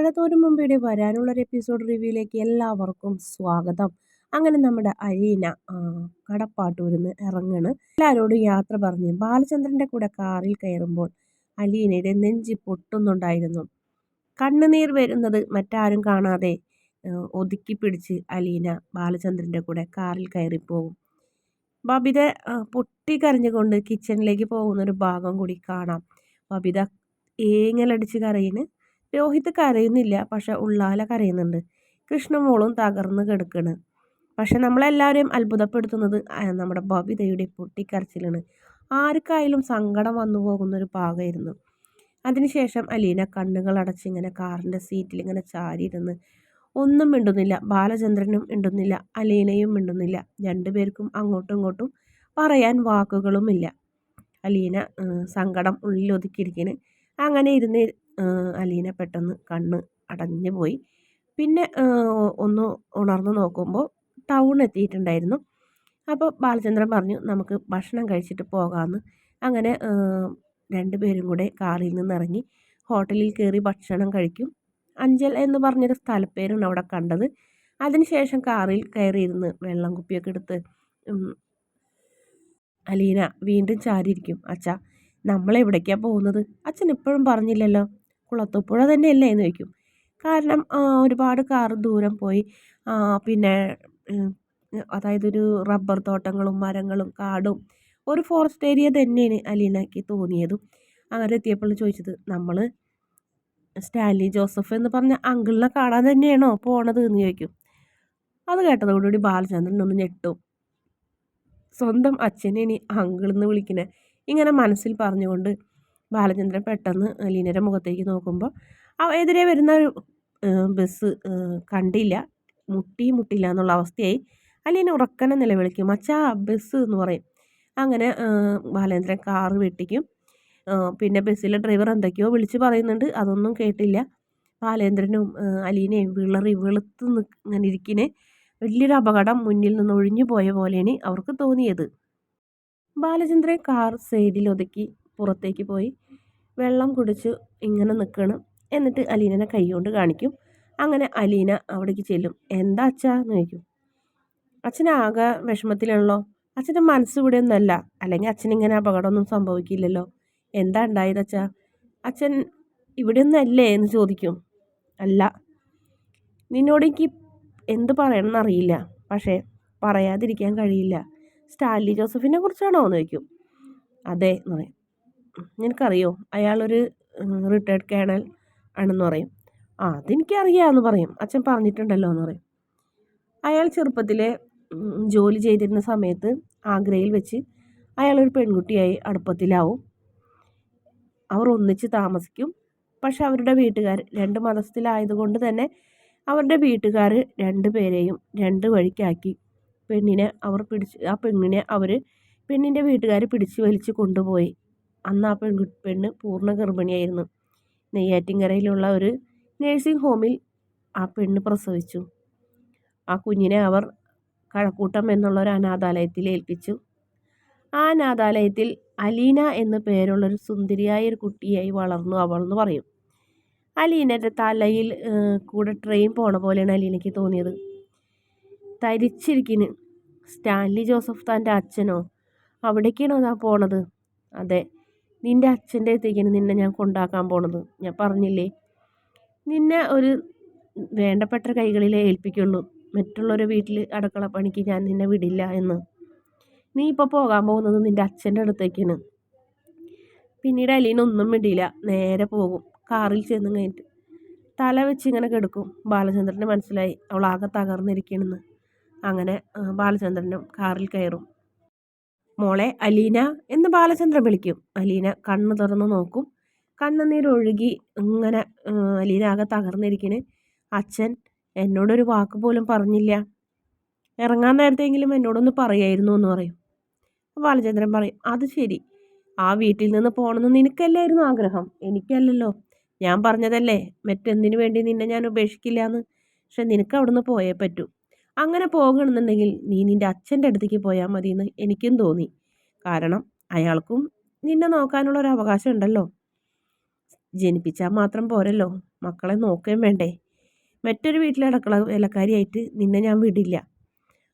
മഴത്തോരും മുമ്പയുടെ വരാനുള്ളൊരു episode റിവ്യൂയിലേക്ക് എല്ലാവർക്കും സ്വാഗതം. അങ്ങനെ നമ്മുടെ അലീന കടപ്പാട്ടൂരിന്ന് ഇറങ്ങണ്. എല്ലാവരോടും യാത്ര പറഞ്ഞ് ബാലചന്ദ്രന്റെ കൂടെ കാറിൽ കയറുമ്പോൾ അലീനയുടെ നെഞ്ചി പൊട്ടുന്നുണ്ടായിരുന്നു. കണ്ണുനീർ വരുന്നത് മറ്റാരും കാണാതെ ഒതുക്കി പിടിച്ച് അലീന ബാലചന്ദ്രന്റെ കൂടെ കാറിൽ കയറിപ്പോകും. ബബിത പൊട്ടിക്കരഞ്ഞുകൊണ്ട് കിച്ചണിലേക്ക് പോകുന്നൊരു ഭാഗം കൂടി കാണാം. ബബിത ഏങ്ങലടിച്ച് കരയിന്. രോഹിത് കരയുന്നില്ല, പക്ഷെ ഉള്ളാല കരയുന്നുണ്ട്. കൃഷ്ണമോളും തകർന്ന് കിടക്കണ്. പക്ഷെ നമ്മളെല്ലാവരെയും അത്ഭുതപ്പെടുത്തുന്നത് നമ്മുടെ ബബിതയുടെ പൊട്ടിക്കരച്ചിലാണ്. ആർക്കായാലും സങ്കടം വന്നു പോകുന്നൊരു ഭാഗമായിരുന്നു. അതിനുശേഷം അലീന കണ്ണുകൾ അടച്ചിങ്ങനെ കാറിൻ്റെ സീറ്റിൽ ഇങ്ങനെ ചാരിയിരുന്ന് ഒന്നും മിണ്ടുന്നില്ല. ബാലചന്ദ്രനും മിണ്ടുന്നില്ല, അലീനയും മിണ്ടുന്നില്ല. രണ്ടുപേർക്കും അങ്ങോട്ടും ഇങ്ങോട്ടും പറയാൻ വാക്കുകളുമില്ല. അലീന സങ്കടം ഉള്ളിലൊതുക്കിയിരിക്കുന്നു. അങ്ങനെ ഇരുന്ന് അലീന പെട്ടെന്ന് കണ്ണ് അടഞ്ഞു പോയി. പിന്നെ ഒന്ന് ഉണർന്നു നോക്കുമ്പോൾ ടൗൺ എത്തിയിട്ടുണ്ടായിരുന്നു. അപ്പോൾ ബാലചന്ദ്രൻ പറഞ്ഞു നമുക്ക് ഭക്ഷണം കഴിച്ചിട്ട് പോകാമെന്ന്. അങ്ങനെ രണ്ടുപേരും കൂടെ കാറിൽ നിന്ന് ഇറങ്ങി ഹോട്ടലിൽ കയറി ഭക്ഷണം കഴിക്കും. അഞ്ചൽ എന്ന് പറഞ്ഞൊരു സ്ഥലപ്പേരാണ് അവിടെ കണ്ടത്. അതിനുശേഷം കാറിൽ കയറിയിരുന്ന് വെള്ളം കുപ്പിയൊക്കെ എടുത്ത് അലീന വീണ്ടും ചാരിയിരിക്കും. അച്ഛാ, നമ്മളെവിടേക്കാണ് പോകുന്നത്? അച്ഛൻ ഇപ്പോഴും പറഞ്ഞില്ലല്ലോ. കുളത്തൂപ്പുഴ തന്നെയല്ലേ എന്ന് ചോദിക്കും. കാരണം ഒരുപാട് കാർ ദൂരം പോയി. പിന്നെ അതായത് ഒരു റബ്ബർ തോട്ടങ്ങളും മരങ്ങളും കാടും ഒരു ഫോറസ്റ്റ് ഏരിയ തന്നെയാണ് അലീനയ്ക്ക് തോന്നിയതും. അങ്ങനെ എത്തിയപ്പോൾ ചോദിച്ചത് നമ്മൾ സ്റ്റാൻലി ജോസഫ് എന്ന് പറഞ്ഞ അങ്കിളിനെ കാണാൻ തന്നെയാണോ പോണത് എന്ന് ചോദിക്കും. അത് കേട്ടതോടുകൂടി ബാലചന്ദ്രൻ ഒന്ന് ഞെട്ടും. സ്വന്തം അച്ഛനെ ഇനി അങ്കിളെന്ന് വിളിക്കണേ ഇങ്ങനെ മനസ്സിൽ പറഞ്ഞുകൊണ്ട് ബാലചന്ദ്രൻ പെട്ടെന്ന് അലീനയുടെ മുഖത്തേക്ക് നോക്കുമ്പോൾ എതിരെ വരുന്ന ഒരു ബസ് കണ്ടില്ല, മുട്ടിയില്ല എന്നുള്ള അവസ്ഥയായി. അലീന ഉറക്കനെ നിലവിളിക്കും, അച്ഛാ ബസ് എന്ന് പറയും. അങ്ങനെ ബാലേന്ദ്രൻ കാറ് വെട്ടിക്കും. പിന്നെ ബസ്സിലെ ഡ്രൈവർ എന്തൊക്കെയോ വിളിച്ച് പറയുന്നുണ്ട്, അതൊന്നും കേട്ടില്ല. ബാലേന്ദ്രനും അലീനയും വെളുത്ത് ഇങ്ങനെ ഇരിക്കിനെ. വലിയൊരു അപകടം മുന്നിൽ നിന്ന് ഒഴിഞ്ഞു പോയ പോലെയാണ് അവർക്ക് തോന്നിയത്. ബാലചന്ദ്രൻ കാർ സൈഡിൽ ഒതുക്കി പുറത്തേക്ക് പോയി വെള്ളം കുടിച്ച് ഇങ്ങനെ നിൽക്കണം. എന്നിട്ട് അലീനനെ കൈകൊണ്ട് കാണിക്കും. അങ്ങനെ അലീന അവിടേക്ക് ചെല്ലും. എന്താ അച്ഛാ എന്ന് ചോദിക്കും. അച്ഛനാകെ വിഷമത്തിലാണല്ലോ. അച്ഛൻ്റെ മനസ്സ് ഇവിടെ ഒന്നല്ല, അല്ലെങ്കിൽ അച്ഛനിങ്ങനെ അപകടമൊന്നും സംഭവിക്കില്ലല്ലോ. എന്താ ഉണ്ടായത് അച്ഛാ? അച്ഛൻ ഇവിടെ ഒന്നല്ലേ എന്ന് ചോദിക്കും. അല്ല, നിന്നോട് എനിക്ക് എന്ത് പറയണമെന്നറിയില്ല, പക്ഷേ പറയാതിരിക്കാൻ കഴിയില്ല. സ്റ്റാൻലി ജോസഫിനെ കുറിച്ചാണോ എന്ന് ചോദിക്കും. അതെ എന്ന് പറയും. നിനക്കറിയോ അയാളൊരു റിട്ടയർഡ് കേണൽ ആണെന്ന് പറയും. അതെനിക്കറിയാമെന്ന് പറയും. അച്ഛൻ പറഞ്ഞിട്ടുണ്ടല്ലോ എന്ന് പറയും. അയാൾ ചെറുപ്പത്തിലെ ജോലി ചെയ്തിരുന്ന സമയത്ത് ആഗ്രയിൽ വെച്ച് അയാളൊരു പെൺകുട്ടിയായി അടുപ്പത്തിലാവും. അവർ ഒന്നിച്ച് താമസിക്കും. പക്ഷെ അവരുടെ വീട്ടുകാർ രണ്ട് മതസ്ഥിലായതുകൊണ്ട് തന്നെ അവരുടെ വീട്ടുകാർ രണ്ടുപേരെയും രണ്ട് വഴിക്കാക്കി. പെണ്ണിൻ്റെ വീട്ടുകാർ പിടിച്ച് വലിച്ച് കൊണ്ടുപോയി. അന്ന് ആ പെണ്ണ് പൂർണ്ണ ഗർഭിണിയായിരുന്നു. നെയ്യാറ്റിൻകരയിലുള്ള ഒരു നേഴ്സിംഗ് ഹോമിൽ ആ പെണ്ണ് പ്രസവിച്ചു. ആ കുഞ്ഞിനെ അവർ കഴക്കൂട്ടം എന്നുള്ള ഒരു അനാഥാലയത്തിൽ ഏൽപ്പിച്ചു. ആ അനാഥാലയത്തിൽ അലീന എന്ന പേരുള്ളൊരു സുന്ദരിയായ ഒരു കുട്ടിയായി വളർന്നു അവൾ എന്ന് പറയും. അലീനയുടെ തലയിൽ കൂടെ ട്രെയിൻ പോണ പോലെയാണ് അലീനയ്ക്ക് തോന്നിയത്. തരിച്ചിരിക്കുന്നു. സ്റ്റാൻലി ജോസഫ് തൻ്റെ അച്ഛനോ? അവിടേക്കാണോ ഞാൻ പോണത്? അതെ, നിൻ്റെ അച്ഛൻ്റെ അടുത്തേക്കാണ് നിന്നെ ഞാൻ കൊണ്ടാക്കാൻ പോണത്. ഞാൻ പറഞ്ഞില്ലേ, നിന്നെ ഒരു വേണ്ടപ്പെട്ട കൈകളിലേ ഏൽപ്പിക്കുള്ളൂ. മറ്റുള്ളൊരു വീട്ടിൽ അടുക്കള പണിക്ക് ഞാൻ നിന്നെ വിടില്ല എന്ന്. നീ ഇപ്പോൾ പോകാൻ പോകുന്നത് നിൻ്റെ അച്ഛൻ്റെ അടുത്തേക്കാണ്. പിന്നീട് അലീന ഒന്നും മിണ്ടിയില്ല, നേരെ പോകും. കാറിൽ ചെന്ന് കഴിഞ്ഞിട്ട് തല വെച്ച് ഇങ്ങനെ കിടക്കും. ബാലചന്ദ്രന് മനസ്സിലായി അവൾ ആകെ തകർന്നിരിക്കണമെന്ന്. അങ്ങനെ ബാലചന്ദ്രനും കാറിൽ കയറും. മോളെ അലീന എന്ന് ബാലചന്ദ്രൻ വിളിക്കും. അലീന കണ്ണ് തുറന്ന് നോക്കും. കണ്ണുനീരൊഴുകി ഇങ്ങനെ അലീന ആകെ തകർന്നിരിക്കണ്. അച്ഛൻ എന്നോടൊരു വാക്ക് പോലും പറഞ്ഞില്ല. ഇറങ്ങാൻ നേരത്തെങ്കിലും എന്നോടൊന്ന് പറയായിരുന്നു എന്ന് പറയും. ബാലചന്ദ്രൻ പറയും, അത് ശരി, ആ വീട്ടിൽ നിന്ന് പോകണമെന്ന് നിനക്കല്ലായിരുന്നു ആഗ്രഹം, എനിക്കല്ലല്ലോ. ഞാൻ പറഞ്ഞതല്ലേ മറ്റെന്തിനു വേണ്ടി നിന്നെ ഞാൻ ഉപേക്ഷിക്കില്ല എന്ന്. പക്ഷെ നിനക്ക് അവിടുന്ന് പോയേ പറ്റൂ. അങ്ങനെ പോകണമെന്നുണ്ടെങ്കിൽ നീ നിൻ്റെ അച്ഛൻ്റെ അടുത്തേക്ക് പോയാൽ മതിയെന്ന് എനിക്കും തോന്നി. കാരണം അയാൾക്കും നിന്നെ നോക്കാനുള്ള ഒരു അവകാശം ഉണ്ടല്ലോ. ജനിപ്പിച്ചാൽ മാത്രം പോരല്ലോ, മക്കളെ നോക്കുകയും വേണ്ടേ? മറ്റൊരു വീട്ടിലെ അടുക്കള വേലക്കാരിയായിട്ട് നിന്നെ ഞാൻ വിടില്ല.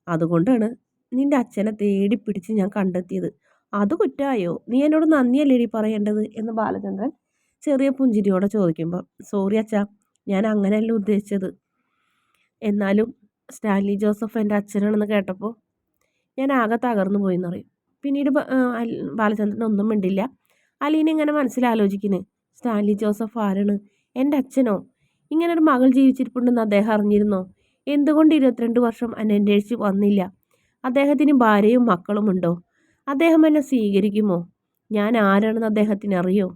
അതുകൊണ്ടാണ് നിന്റെ അച്ഛനെ തേടി പിടിച്ച് ഞാൻ കണ്ടെത്തിയത്. അത് കുറ്റമായോ? നീ എന്നോട് നന്ദിയല്ലേടി പറയേണ്ടത് എന്ന് ബാലചന്ദ്രൻ ചെറിയ പുഞ്ചിരിയോടെ ചോദിക്കുമ്പോൾ, സോറി അച്ഛാ, ഞാൻ അങ്ങനെയല്ല ഉദ്ദേശിച്ചത്. എന്നാലും സ്റ്റാൻലി ജോസഫ് എൻ്റെ അച്ഛനാണെന്ന് കേട്ടപ്പോൾ ഞാൻ ആകെ തകർന്നു പോയെന്ന് പറയും. പിന്നീട് ബാലചന്ദ്രൻ ഒന്നും മിണ്ടില്ല. അലീന ഇങ്ങനെ മനസ്സിലാലോചിക്കുന്നു, സ്റ്റാൻലി ജോസഫ് ആരാണ്? എൻ്റെ അച്ഛനോ? ഇങ്ങനൊരു മകൾ ജീവിച്ചിരിപ്പുണ്ടെന്ന് അദ്ദേഹം അറിഞ്ഞിരുന്നോ? എന്തുകൊണ്ട് 22 വർഷം എന്നെ അന്വേഷിച്ച് വന്നില്ല? അദ്ദേഹത്തിന് ഭാര്യയും മക്കളുമുണ്ടോ? അദ്ദേഹം എന്നെ സ്വീകരിക്കുമോ? ഞാൻ ആരാണെന്ന് അദ്ദേഹത്തിന് അറിയോ?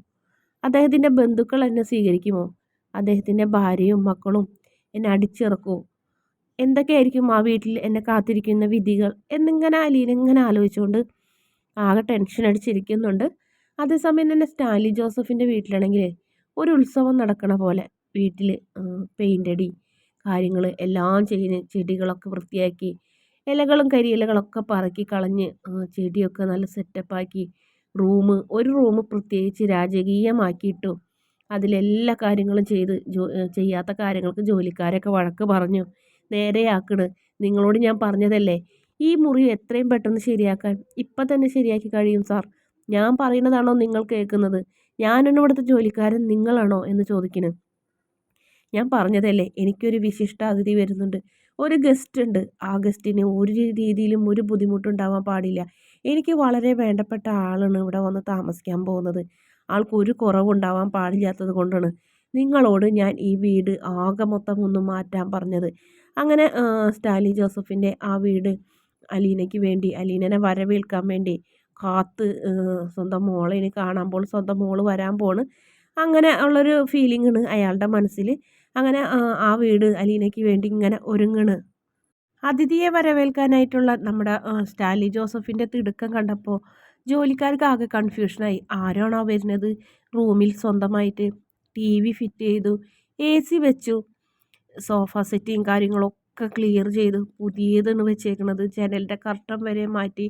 അദ്ദേഹത്തിൻ്റെ ബന്ധുക്കൾ എന്നെ സ്വീകരിക്കുമോ? അദ്ദേഹത്തിൻ്റെ ഭാര്യയും മക്കളും എന്നെ അടിച്ചിറക്കുമോ? എന്തൊക്കെയായിരിക്കും ആ വീട്ടിൽ എന്നെ കാത്തിരിക്കുന്ന വിധികൾ എന്നിങ്ങനെ അലീന ഇങ്ങനെ ആലോചിച്ചുകൊണ്ട് ആകെ ടെൻഷൻ അടിച്ചിരിക്കുന്നുണ്ട്. അതേസമയം തന്നെ സ്റ്റാൻലി ജോസഫിൻ്റെ വീട്ടിലാണെങ്കിൽ ഒരു ഉത്സവം നടക്കണ പോലെ വീട്ടിൽ പെയിൻ്റ് അടി കാര്യങ്ങൾ എല്ലാം ചെയ്യുന്ന, ചെടികളൊക്കെ വൃത്തിയാക്കി ഇലകളും കരിയിലകളൊക്കെ പറക്കി കളഞ്ഞ് ചെടിയൊക്കെ നല്ല സെറ്റപ്പാക്കി ഒരു റൂം പ്രത്യേകിച്ച് രാജകീയമാക്കിയിട്ടു അതിലെല്ലാ കാര്യങ്ങളും ചെയ്ത് ചെയ്യാത്ത കാര്യങ്ങൾക്ക് ജോലിക്കാരൊക്കെ വഴക്ക് പറഞ്ഞു നേരെയാക്കണ്. നിങ്ങളോട് ഞാൻ പറഞ്ഞതല്ലേ ഈ മുറി എത്രയും പെട്ടെന്ന് ശരിയാക്കാൻ. ഇപ്പം തന്നെ ശരിയാക്കി കഴിയും സാർ. ഞാൻ പറയുന്നതാണോ നിങ്ങൾ കേൾക്കുന്നത്? ഞാനാണ് ഇവിടുത്തെ ജോലിക്കാരൻ, നിങ്ങളാണോ എന്ന് ചോദിക്കുന്നു. ഞാൻ പറഞ്ഞതല്ലേ എനിക്കൊരു വിശിഷ്ട അതിഥി വരുന്നുണ്ട്, ഒരു ഗസ്റ്റ് ഉണ്ട്. ആ ഗസ്റ്റിന് ഒരു രീതിയിലും ഒരു ബുദ്ധിമുട്ടുണ്ടാവാൻ പാടില്ല. എനിക്ക് വളരെ വേണ്ടപ്പെട്ട ആളാണ് ഇവിടെ വന്ന് താമസിക്കാൻ പോകുന്നത്. ആൾക്കൊരു കുറവുണ്ടാവാൻ പാടില്ലാത്തത് കൊണ്ടാണ് നിങ്ങളോട് ഞാൻ ഈ വീട് ആകെ മൊത്തം ഒന്ന് മാറ്റാൻ പറഞ്ഞത്. അങ്ങനെ സ്റ്റാലി ജോസഫിൻ്റെ ആ വീട് അലീനയ്ക്ക് വേണ്ടി, അലീനനെ വരവേൽക്കാൻ വേണ്ടി കാത്ത് സ്വന്തം മോളെ ഇനി കാണുമ്പോൾ സ്വന്തം മോള് വരാൻ പോണ് അങ്ങനെ ഉള്ളൊരു ഫീലിംഗാണ് അയാളുടെ മനസ്സിൽ. അങ്ങനെ ആ വീട് അലീനയ്ക്ക് വേണ്ടി ഇങ്ങനെ ഒരുങ്ങണ്. അതിഥിയെ വരവേൽക്കാനായിട്ടുള്ള നമ്മുടെ സ്റ്റാൻലി ജോസഫിൻ്റെ തിടുക്കം കണ്ടപ്പോൾ ജോലിക്കാർക്ക് ആകെ കൺഫ്യൂഷനായി. ആരാണോ വരുന്നത്? റൂമിൽ സ്വന്തമായിട്ട് TV ഫിറ്റ് ചെയ്തു, AC വെച്ചു, സോഫ സെറ്റിങ് കാര്യങ്ങളൊക്കെ ക്ലിയർ ചെയ്തു, പുതിയതാണ് വെച്ചേക്കുന്നത്. ജനലിൻ്റെ കർട്ടൻ വരെ മാറ്റി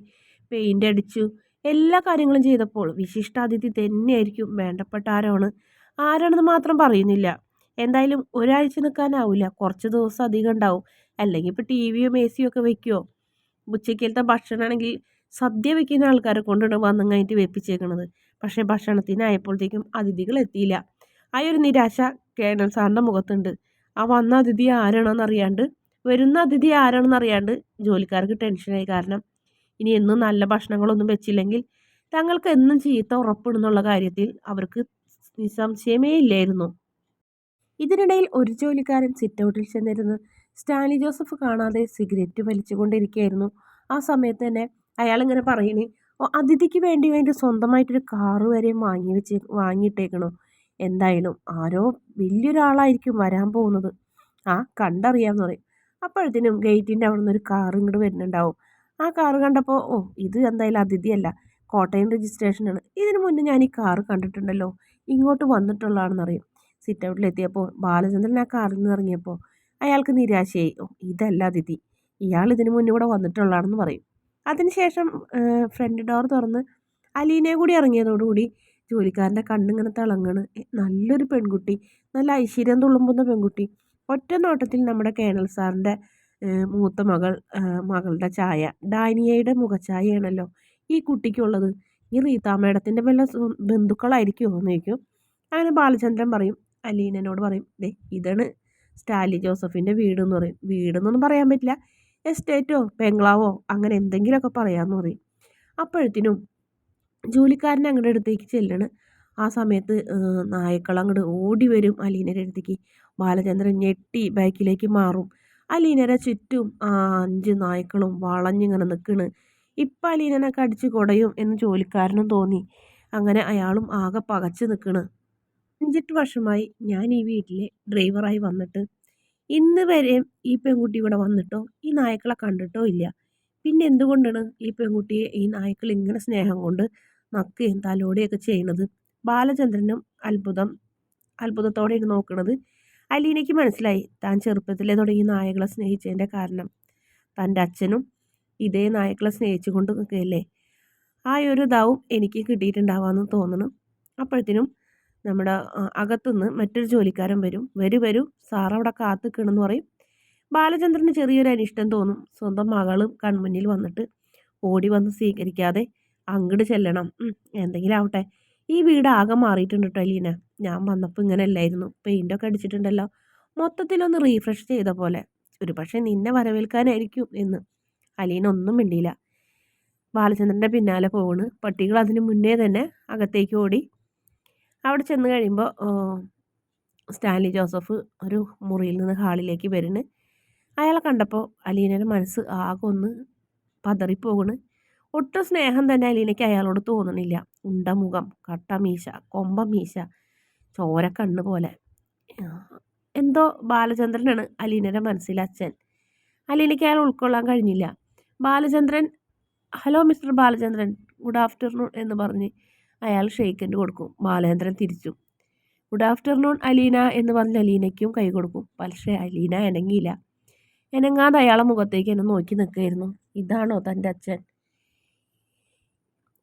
പെയിൻ്റ് അടിച്ചു. എല്ലാ കാര്യങ്ങളും ചെയ്തപ്പോൾ വിശിഷ്ടാതിഥി തന്നെയായിരിക്കും, വേണ്ടപ്പെട്ട ആരാണെന്ന് മാത്രം പറയുന്നില്ല. എന്തായാലും ഒരാഴ്ച നിൽക്കാനാവില്ല, കുറച്ച് ദിവസം അധികം ഉണ്ടാവും. അല്ലെങ്കിൽ ഇപ്പോൾ TVയും AC ഒക്കെ വെക്കുമോ? ഉച്ചയ്ക്കലത്തെ ഭക്ഷണമാണെങ്കിൽ സദ്യ വെക്കുന്ന ആൾക്കാരെ കൊണ്ടാണ് വന്നും കഴിഞ്ഞിട്ട് വെപ്പിച്ചേക്കണത്. പക്ഷേ ഭക്ഷണത്തിനായപ്പോഴത്തേക്കും അതിഥികൾ എത്തിയില്ല. ആ ഒരു നിരാശ കേണൽ സാറിൻ്റെ മുഖത്തുണ്ട്. ആ വന്ന അതിഥി ആരാണെന്ന് അറിയാണ്ട്, വരുന്ന അതിഥി ആരാണെന്ന് അറിയാണ്ട് ജോലിക്കാർക്ക് ടെൻഷനായി. കാരണം ഇനി എന്നും നല്ല ഭക്ഷണങ്ങളൊന്നും വെച്ചില്ലെങ്കിൽ തങ്ങൾക്ക് എന്നും ചീത്ത ഉറപ്പിടുന്നുള്ള കാര്യത്തിൽ അവർക്ക് നിസ്സംശയമേ ഇല്ലായിരുന്നു. ഇതിനിടയിൽ ഒരു ജോലിക്കാരൻ സിറ്റൗട്ടിൽ ചെന്നിരുന്ന് സ്റ്റാൻലി ജോസഫ് കാണാതെ സിഗരറ്റ് വലിച്ചുകൊണ്ടിരിക്കുകയായിരുന്നു. ആ സമയത്ത് തന്നെ അയാളിങ്ങനെ പറയണേ, അതിഥിക്ക് വേണ്ടി സ്വന്തമായിട്ടൊരു കാറ് വരെ വാങ്ങിയിട്ടേക്കണോ? എന്തായാലും ആരോ വലിയൊരാളായിരിക്കും വരാൻ പോകുന്നത്. ആ കണ്ടറിയാമെന്ന് പറയും. അപ്പോഴത്തേനും ഗേറ്റിൻ്റെ അവിടെ നിന്ന് ഒരു കാർ ഇങ്ങോട്ട് വരുന്നുണ്ടാവും. ആ കാറ് കണ്ടപ്പോൾ, ഇത് എന്തായാലും അതിഥിയല്ല, കോട്ടയം രജിസ്ട്രേഷനാണ്. ഇതിനു മുന്നേ ഞാൻ ഈ കാറ് കണ്ടിട്ടുണ്ടല്ലോ, ഇങ്ങോട്ട് വന്നിട്ടുള്ളതാണെന്നറിയും. സിറ്റ് ഔട്ടിലെത്തിയപ്പോൾ ബാലചന്ദ്രൻ ആ കാറിൽ നിന്ന് ഇറങ്ങിയപ്പോൾ അയാൾക്ക് നിരാശയായി. ഇതല്ല അതിഥി, ഇയാൾ ഇതിനു മുന്നേ ഇവിടെ വന്നിട്ടുള്ളതാണെന്ന് പറയും. അതിനുശേഷം ഫ്രണ്ട് ഡോർ തുറന്ന് അലീനയെ കൂടി ഇറങ്ങിയതോടുകൂടി ജോലിക്കാരൻ്റെ കണ്ണിങ്ങനെ തിളങ്ങണ്. നല്ലൊരു പെൺകുട്ടി, നല്ല ഐശ്വര്യം തുളുമ്പുന്ന പെൺകുട്ടി. ഒറ്റ നോട്ടത്തിൽ നമ്മുടെ കേണൽ സാറിൻ്റെ മൂത്ത മകളുടെ ചായ, ഡാനിയയുടെ മുഖഛായയാണല്ലോ ഈ കുട്ടിക്കുള്ളത്. ഈ റീത്ത മേഡത്തിൻ്റെ വല്ല ബന്ധുക്കളായിരിക്കുമോ എന്ന് ചോദിക്കും. അങ്ങനെ ബാലചന്ദ്രൻ പറയും, അലീനനോട് പറയും, ഇതാണ് സ്റ്റാൻലി ജോസഫിൻ്റെ വീടെന്ന് പറയും. വീടെന്നൊന്നും പറയാൻ പറ്റില്ല, എസ്റ്റേറ്റോ ബംഗ്ലാവോ അങ്ങനെ എന്തെങ്കിലുമൊക്കെ പറയാമെന്ന് പറയും. അപ്പോഴത്തേനും ജോലിക്കാരൻ അങ്ങോട്ട് അടുത്തേക്ക് ചെല്ലണ്. ആ സമയത്ത് നായ്ക്കൾ അങ്ങോട്ട് ഓടി വരും അലീനയുടെ അടുത്തേക്ക്. ബാലചന്ദ്രൻ ഞെട്ടി ബാക്കിലേക്ക് മാറും. അലീനയുടെ ചുറ്റും 5 നായ്ക്കളും വളഞ്ഞിങ്ങനെ നിൽക്കണ്. ഇപ്പം അലീനനെ കടിച്ച് കുടയും എന്ന് ജോലിക്കാരനും തോന്നി. അങ്ങനെ അയാളും ആകെ പകച്ച് നിൽക്കണ്. 5-8 വർഷമായി ഞാൻ ഈ വീട്ടിലെ ഡ്രൈവറായി വന്നിട്ട് ഇന്ന് വരെയും ഈ പെൺകുട്ടി ഇവിടെ വന്നിട്ടോ ഈ നായ്ക്കളെ കണ്ടിട്ടോ ഇല്ല. പിന്നെ എന്തുകൊണ്ടാണ് ഈ പെൺകുട്ടിയെ ഈ നായ്ക്കൾ ഇങ്ങനെ സ്നേഹം കൊണ്ട് നക്കുകയും തലോടുകയൊക്കെ ചെയ്യണത്? ബാലചന്ദ്രനും അത്ഭുതത്തോടെ നോക്കണത്. അലീനയ്ക്ക് മനസ്സിലായി, താൻ ചെറുപ്പത്തിലേ തുടങ്ങി നായകളെ സ്നേഹിച്ചതിൻ്റെ കാരണം തൻ്റെ അച്ഛനും ഇതേ നായ്ക്കളെ സ്നേഹിച്ചു കൊണ്ട് നിൽക്കുകയല്ലേ. ആ ഒരു ഇതാവും എനിക്ക് കിട്ടിയിട്ടുണ്ടാവാമെന്ന് തോന്നണം. അപ്പോഴത്തേനും നമ്മുടെ അകത്തുനിന്ന് മറ്റൊരു ജോലിക്കാരൻ വരും. വരൂ സാർ അവിടെ കാത്തു നിൽക്കണമെന്ന് പറയും. ബാലചന്ദ്രന് ചെറിയൊരു അനിഷ്ടം തോന്നും. സ്വന്തം മകളും കൺമുന്നിൽ വന്നിട്ട് ഓടി വന്ന് സ്വീകരിക്കാതെ അങ്ങോട്ട് ചെല്ലണം. എന്തെങ്കിലും ആവട്ടെ. ഈ വീട് ആകെ മാറിയിട്ടുണ്ട് കേട്ടോ അലീന. ഞാൻ വന്നപ്പോൾ ഇങ്ങനെ അല്ലായിരുന്നു. പെയിൻ്റൊക്കെ അടിച്ചിട്ടുണ്ടല്ലോ. മൊത്തത്തിലൊന്ന് റീഫ്രഷ് ചെയ്ത പോലെ. ഒരു പക്ഷേ നിന്നെ വരവേൽക്കാനായിരിക്കും എന്ന്. അലീന ഒന്നും മിണ്ടിയില്ല. ബാലചന്ദ്രൻ്റെ പിന്നാലെ പോണ്. പട്ടികൾ അതിന് മുന്നേ തന്നെ അകത്തേക്ക് ഓടി. അവിടെ ചെന്ന് കഴിയുമ്പോൾ സ്റ്റാൻലി ജോസഫ് ഒരു മുറിയിൽ നിന്ന് ഹാളിലേക്ക് വരുന്നു. അയാളെ കണ്ടപ്പോൾ അലീനയുടെ മനസ്സ് ആകെ ഒന്ന് പതറിപ്പോകണ്. ഒട്ടും സ്നേഹം തന്നെ അലീനയ്ക്ക് അയാളോട് തോന്നണില്ല. ഉണ്ടമുഖം, കട്ടമീശ, കൊമ്പമീശ, ചോരക്കണ്ണ് പോലെ. എന്തോ ബാലചന്ദ്രനാണ് അലീനയുടെ മനസ്സിലെ അച്ഛൻ. അലീനയ്ക്ക് അയാൾ ഉൾക്കൊള്ളാൻ കഴിഞ്ഞില്ല. Balachandran, hello mister Balachandran, good afternoon എന്ന് പറഞ്ഞ് അയാൾ ഷെയ്ക്കൻഡ് കൊടുക്കും. ബാലചന്ദ്രൻ തിരിച്ചു ഗുഡ് ആഫ്റ്റർനൂൺ അലീന എന്ന് പറഞ്ഞ് അലീനയ്ക്കും കൈ കൊടുക്കും. പക്ഷേ അലീന ഇണങ്ങിയില്ല. ഇണങ്ങാതെ അയാളെ മുഖത്തേക്ക് എന്നെ നോക്കി നിൽക്കുകയായിരുന്നു. ഇതാണോ തൻ്റെ അച്ഛൻ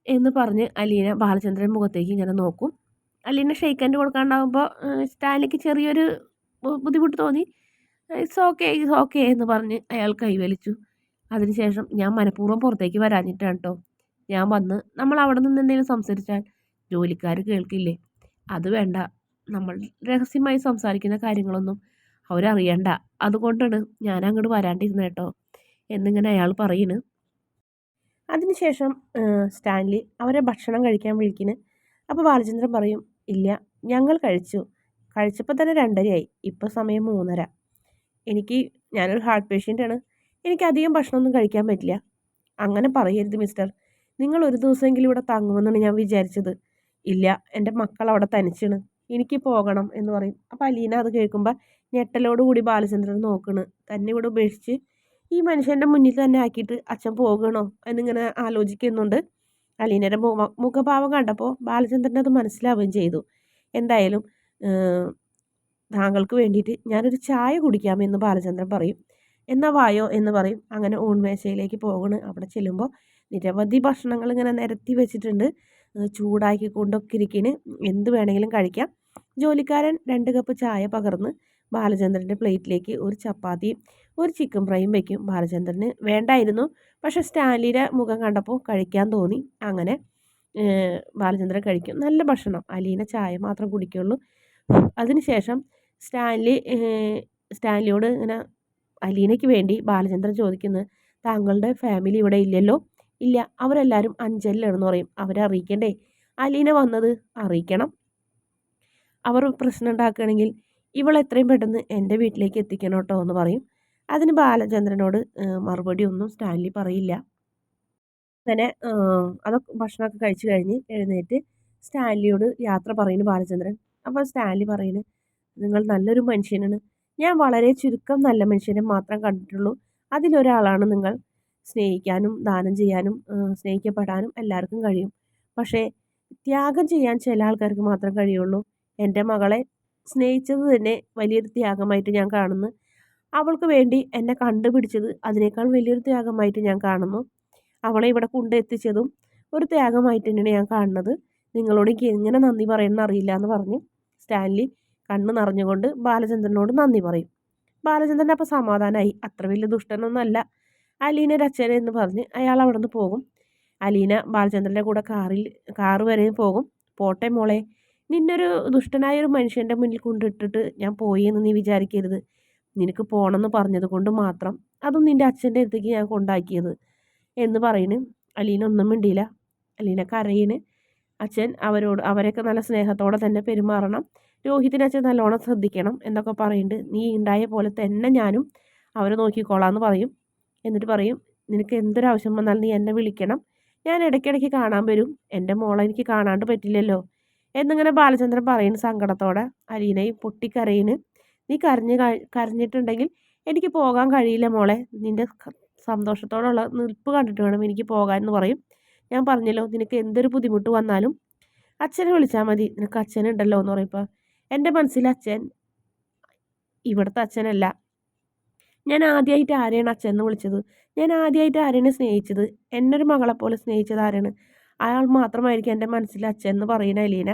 എന്ന് പറഞ്ഞ് അലീന ബാലചന്ദ്രൻ മുഖത്തേക്ക് ഇങ്ങനെ നോക്കും. അലീന ഷെയ്ക്കൻഡ് കൊടുക്കാണ്ടാവുമ്പോൾ സ്റ്റാൻലിക്ക് ചെറിയൊരു ബുദ്ധിമുട്ട് തോന്നി. ഇറ്റ്സ് ഓക്കെ എന്ന് പറഞ്ഞ് അയാൾ കൈവലിച്ചു. അതിനുശേഷം ഞാൻ മനഃപൂർവ്വം പുറത്തേക്ക് വരാഞ്ഞിട്ടാണ് കേട്ടോ. ഞാൻ വന്ന് നമ്മൾ അവിടെ നിന്ന് എന്തെങ്കിലും സംസാരിച്ചാൽ ജോലിക്കാർ കേൾക്കില്ലേ? അത് വേണ്ട. നമ്മൾ രഹസ്യമായി സംസാരിക്കുന്ന കാര്യങ്ങളൊന്നും അവരറിയണ്ട. അതുകൊണ്ടാണ് ഞാൻ അങ്ങോട്ട് വരാണ്ടിരുന്നത് കേട്ടോ എന്നിങ്ങനെ അയാൾ പറയുന്നു. അതിനുശേഷം സ്റ്റാൻലി അവരെ ഭക്ഷണം കഴിക്കാൻ വിളിക്കുന്നു. അപ്പോൾ ബാലചന്ദ്രൻ പറയും, ഇല്ല ഞങ്ങൾ കഴിച്ചപ്പോൾ തന്നെ 2:30 ഇപ്പോൾ സമയം 3:30. ഞാനൊരു ഹാർട്ട് പേഷ്യൻ്റാണ്. എനിക്ക് അധികം ഭക്ഷണമൊന്നും കഴിക്കാൻ പറ്റില്ല. അങ്ങനെ പറയരുത് മിസ്റ്റർ. നിങ്ങൾ ഒരു ദിവസമെങ്കിലും ഇവിടെ തങ്ങുമെന്നാണ് ഞാൻ വിചാരിച്ചത്. ഇല്ല, എൻ്റെ മക്കൾ അവിടെ തനിച്ചാണ്, എനിക്ക് പോകണം എന്ന് പറയും. അപ്പോൾ അലീന അത് കേൾക്കുമ്പോൾ ഞെട്ടലോടുകൂടി ബാലചന്ദ്രൻ നോക്കണ്. തന്നെ ഇവിടെ ഉപേക്ഷിച്ച് ഈ മനുഷ്യൻ്റെ മുന്നിൽ തന്നെ ആക്കിയിട്ട് അച്ഛൻ പോകണോ എന്നിങ്ങനെ ആലോചിക്കുന്നുണ്ട്. അലീനയുടെ മുഖഭാവം കണ്ടപ്പോൾ ബാലചന്ദ്രൻ അത് മനസ്സിലാവുകയും ചെയ്തു. എന്തായാലും താങ്കൾക്ക് വേണ്ടിയിട്ട് ഞാനൊരു ചായ കുടിക്കാമെന്ന് ബാലചന്ദ്രൻ പറയും. എന്നാൽ വായോ എന്ന് പറയും. അങ്ങനെ ഊൺമേശയിലേക്ക് പോകണ്. അവിടെ ചെല്ലുമ്പോൾ നിരവധി ഭക്ഷണങ്ങൾ ഇങ്ങനെ നിരത്തി വെച്ചിട്ടുണ്ട്. ചൂടാക്കി കൊണ്ടൊക്കെ ഇരിക്കണ്. എന്ത് വേണമെങ്കിലും കഴിക്കാം. ജോലിക്കാരൻ 2 കപ്പ് ചായ പകർന്ന് ബാലചന്ദ്രൻ്റെ പ്ലേറ്റിലേക്ക് ഒരു ചപ്പാത്തിയും ഒരു ചിക്കൻ ഫ്രൈയും വയ്ക്കും. ബാലചന്ദ്രന് വേണ്ടായിരുന്നു. പക്ഷേ സ്റ്റാൻലിയുടെ മുഖം കണ്ടപ്പോൾ കഴിക്കാൻ തോന്നി. അങ്ങനെ ബാലചന്ദ്രൻ കഴിക്കും. നല്ല ഭക്ഷണം. അലീന ചായ മാത്രം കുടിക്കുള്ളൂ. അതിനുശേഷം സ്റ്റാൻലിയോട് ഇങ്ങനെ അലീനയ്ക്ക് വേണ്ടി ബാലചന്ദ്രൻ ചോദിക്കുന്നത്, താങ്കളുടെ ഫാമിലി ഇവിടെ ഇല്ലല്ലോ? ഇല്ല, അവരെല്ലാവരും അഞ്ചലിലാണെന്ന് പറയും. അവരെ അറിയിക്കണ്ടേ? അലീന വന്നത് അറിയിക്കണം. അവർ പ്രശ്നം ഉണ്ടാക്കുകയാണെങ്കിൽ ഇവളെത്രയും പെട്ടെന്ന് എൻ്റെ വീട്ടിലേക്ക് എത്തിക്കണം കേട്ടോ എന്ന് പറയും. അതിന് ബാലചന്ദ്രനോട് മറുപടി ഒന്നും സ്റ്റാൻലി പറയില്ല. അങ്ങനെ അതൊക്കെ ഭക്ഷണമൊക്കെ കഴിച്ചു കഴിഞ്ഞ് എഴുന്നേറ്റ് സ്റ്റാൻലിയോട് യാത്ര പറയുന്നു ബാലചന്ദ്രൻ. അപ്പോൾ സ്റ്റാൻലി പറയുന്നു, നിങ്ങൾ നല്ലൊരു മനുഷ്യനാണ്. ഞാൻ വളരെ ചുരുക്കം നല്ല മനുഷ്യനെ മാത്രം കണ്ടിട്ടുള്ളൂ. അതിലൊരാളാണ് നിങ്ങൾ. സ്നേഹിക്കാനും ദാനം ചെയ്യാനും സ്നേഹിക്കപ്പെടാനും എല്ലാവർക്കും കഴിയും. പക്ഷേ ത്യാഗം ചെയ്യാൻ ചില ആൾക്കാർക്ക് മാത്രം കഴിയുള്ളൂ. എൻ്റെ മകളെ സ്നേഹിച്ചത് തന്നെ വലിയൊരു ത്യാഗമായിട്ട് ഞാൻ കാണുന്നു. അവൾക്ക് വേണ്ടി എന്നെ കണ്ടുപിടിച്ചത് അതിനേക്കാൾ വലിയൊരു ത്യാഗമായിട്ട് ഞാൻ കാണുന്നു. അവളെ ഇവിടെ കൊണ്ടെത്തിച്ചതും ഒരു ത്യാഗമായിട്ട് തന്നെയാണ് ഞാൻ കാണുന്നത്. നിങ്ങളോട് എനിക്ക് എങ്ങനെ നന്ദി പറയണമെന്ന് അറിയില്ല എന്ന് പറഞ്ഞ് സ്റ്റാൻലി കണ്ണ് നിറഞ്ഞുകൊണ്ട് ബാലചന്ദ്രനോട് നന്ദി പറയും. ബാലചന്ദ്രൻ അപ്പോൾ സമാധാനമായി. അത്ര വലിയ ദുഷ്ടനൊന്നും അല്ല അലീനയുടെ അച്ഛൻ എന്ന് പറഞ്ഞ് അയാൾ അവിടെ നിന്ന് പോകും. അലീന ബാലചന്ദ്രൻ്റെ കൂടെ കാറ് വരെയും പോകും. പോട്ടെ മോളെ, നിന്നൊരു ദുഷ്ടനായ ഒരു മനുഷ്യൻ്റെ മുന്നിൽ കൊണ്ടിട്ടിട്ട് ഞാൻ പോയി എന്ന് നീ വിചാരിക്കരുത്. നിനക്ക് പോകണമെന്ന് പറഞ്ഞത് കൊണ്ട് മാത്രം അതും നിൻ്റെ അച്ഛൻ്റെ അടുത്തേക്ക് ഞാൻ കൊണ്ടാക്കിയത് എന്ന് പറയുന്നു. അലീന ഒന്നും മിണ്ടിയില്ല. അലീന കരയിന്. അച്ഛൻ അവരെയൊക്കെ നല്ല സ്നേഹത്തോടെ തന്നെ പെരുമാറണം. രോഹിതിന് അച്ഛൻ നല്ലോണം ശ്രദ്ധിക്കണം എന്നൊക്കെ പറയുന്നുണ്ട്. നീ ഉണ്ടായ പോലെ തന്നെ ഞാനും അവരെ നോക്കിക്കോളാമെന്ന് പറയും. എന്നിട്ട് പറയും, നിനക്ക് എന്തൊരാവശ്യം വന്നാലും നീ എന്നെ വിളിക്കണം. ഞാൻ ഇടയ്ക്കിടയ്ക്ക് കാണാൻ വരും. എൻ്റെ മോളെ എനിക്ക് കാണാണ്ട് പറ്റില്ലല്ലോ എന്നിങ്ങനെ ബാലചന്ദ്രൻ പറയുന്നു സങ്കടത്തോടെ. അലീനയും പൊട്ടിക്കരയിന്. നീ കരഞ്ഞിട്ടുണ്ടെങ്കിൽ എനിക്ക് പോകാൻ കഴിയില്ല മോളെ. നിൻ്റെ സന്തോഷത്തോടുള്ള നിൽപ്പ് കണ്ടിട്ട് വേണം എനിക്ക് പോകാൻ എന്ന് പറയും. ഞാൻ പറഞ്ഞല്ലോ, നിനക്ക് എന്തൊരു ബുദ്ധിമുട്ട് വന്നാലും അച്ഛനെ വിളിച്ചാൽ മതി. നിനക്ക് അച്ഛനുണ്ടല്ലോ എന്ന് പറയുമ്പോൾ എൻ്റെ മനസ്സിൽ അച്ഛൻ ഇവിടുത്തെ അച്ഛനല്ല. ഞാൻ ആദ്യമായിട്ട് ആരെയാണ് അച്ഛൻ എന്ന് വിളിച്ചത്? ഞാൻ ആദ്യമായിട്ട് ആരെയാണ് സ്നേഹിച്ചത്? എന്നൊരു മകളെപ്പോലെ സ്നേഹിച്ചത് ആരാണ്? അയാൾ മാത്രമായിരിക്കും എൻ്റെ മനസ്സിൽ അച്ഛൻ എന്ന് പറയുന്ന അലീന.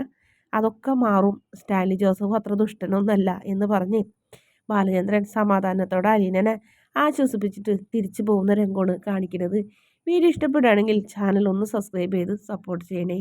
അതൊക്കെ മാറും. സ്റ്റാൻലി ജോസഫ് അത്ര ദുഷ്ടനൊന്നല്ല എന്ന് പറഞ്ഞ് ബാലചന്ദ്രൻ സമാധാനത്തോടെ അലീനനെ ആശ്വസിപ്പിച്ചിട്ട് തിരിച്ചു പോകുന്ന രംഗമാണ് കാണിക്കുന്നത്. വീഡിയോ ഇഷ്ടപ്പെടുകയാണെങ്കിൽ ചാനൽ ഒന്ന് സബ്സ്ക്രൈബ് ചെയ്ത് സപ്പോർട്ട് ചെയ്യണേ.